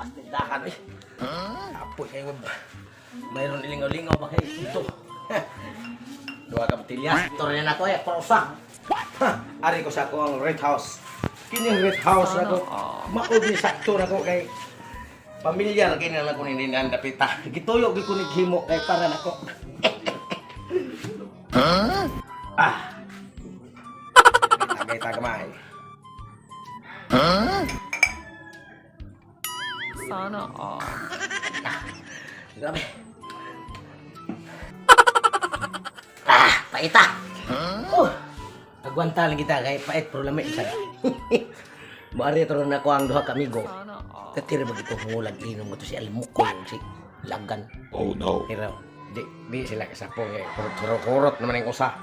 Matindahan eh. Apoy kayo ba? Mayroon ilingaw-lingaw ba kayo ito? Dua ka batilya. Ito rin ako eh, pausa. Ari ko sa akong red house. Kining red house na ko. Maudi sakto na ko kay pamilyar kay na ko ni Nanda Pita. Gituyo gi ko ni himo kay para nako. Tagay tagamay. Sana all. Grabe. Paita. Agwanta lang kita kay pait pero lamay isa. Maari to na ko ang duha ka amigo. Sana all. Katira ba gito ngulag inom mo to si Almuko si Lagan. Oh no. Pero di sila kasapong eh. Kurot naman yung usa.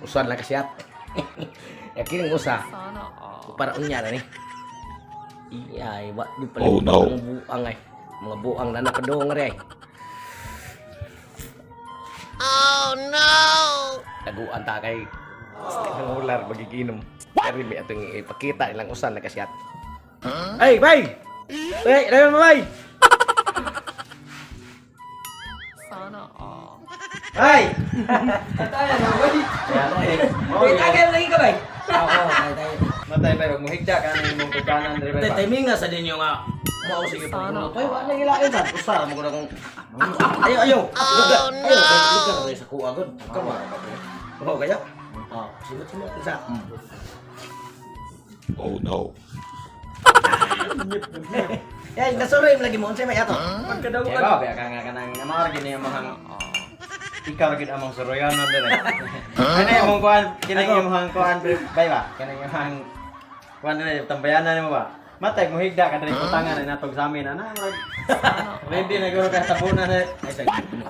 Usan lang kasiyat. Yakin usa. Sana all. Para unya na ni. Iyay, wa di pala Oh, no. mga buang ay. Mga buang na nakadong rin. Oh no! Taguan ta kay nangular magiginom. Pero may atong ipakita ilang usan na kasyat. Ay, bay! Ay, dayon mo bay! Sana all. Ay! Katayan na, boy. Wait, Tagay lagi ka, bay. Oo, tay. Matay, bay. Wag mo higda ka na yung kukanan, dire, bay. Tay, timing nga sa dinyo nga. Mao sige pa. Ay, wala gilain sa. Usa mo ko na kung Ayo. Lugar sa kuha gud. Kamo. Oh, kaya. Oh, simot isa. Oh no. Ay, nasuri lagi mo unsay may ato. Pagkadaw ka. Bay, ka nga kanang namar gini ang mga ikaw gid among suroyanan dire. Ano yung kuan kini yung mga kuan bay ba? Kani yung mga kuan dire tambayanan mo ba? Matay mo higda ka dire utangan na natog sa amin ana. Ready na guro ka tabunan na. Ay sa.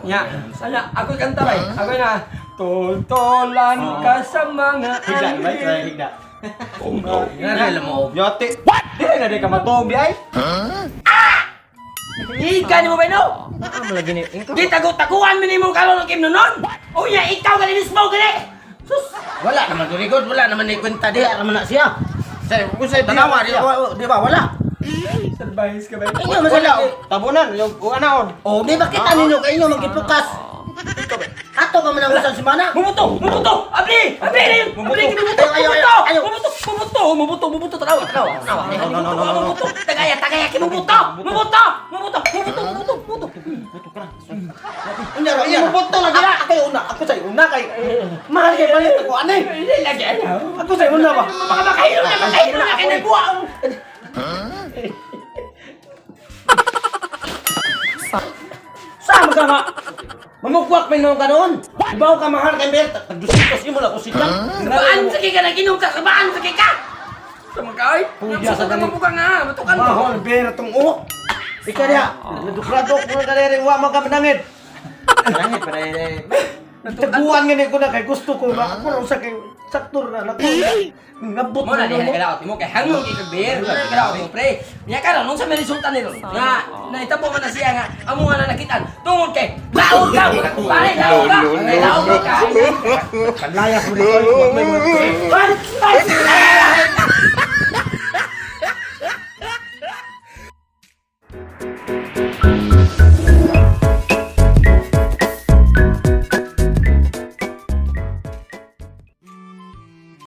Nya, ala ako kanta bay. Ako na toltolan ka sa mga higda bay sa higda. Oh no. Ngara mo. Yote. What? Dire na di ka matubi ay. Ika ni mo ba no? Ano lagi ni? Di tago-taguan mo ni mo kalon ng kim nonon. O ya, ikaw gali mismo gali. Sus. Wala naman durigod, wala naman ni kwenta di naman na siya. Say, kung say Tanawa di ba wala? Advice ka ba? Inyo masala. Tabunan yung anaon. Oh, di ba kita ninyo kay inyo magipukas? Ato ba man ang usan si mana? Mumuto. Abli na yun. Abli ka mumuto. Ayaw. Mumuto. Tanawa. Mumuto. Tagaya ki mumuto. Unya ra, iya mo boto lagi na. Ako say una kay mahal kay palit ko anay. Hindi lagi. Ako say una ba? Makahilo na kay nagbuang. Sama ka nga. Mamukwak pa nung kanon. Ibaw ka mahal kay Berta. Tagdusitos mo la kusikan. Baan sa ka naginom ka. Baan sa ka. Sa magkay. Puya sa Sa mabuka nga. Matukan mo. Mahal Berta tong o. Ika dia, nadukradok mo ka rin wa magamanangit. Langit pa dai. Taguan nga ko na kay gusto ko ba ako sa kay saktor na nako. Ngabot Mo na na diha mo. kadaot mo kay hangyo kay kaber. Kadaot mo pre. Nya karon nung sa may resulta nilo. Nga nahitabo man na siya nga amo nga na nakitaan. Tungod kay daog ka. Pare daog ka. Daog ka. Kanlayas mo dito. May mo.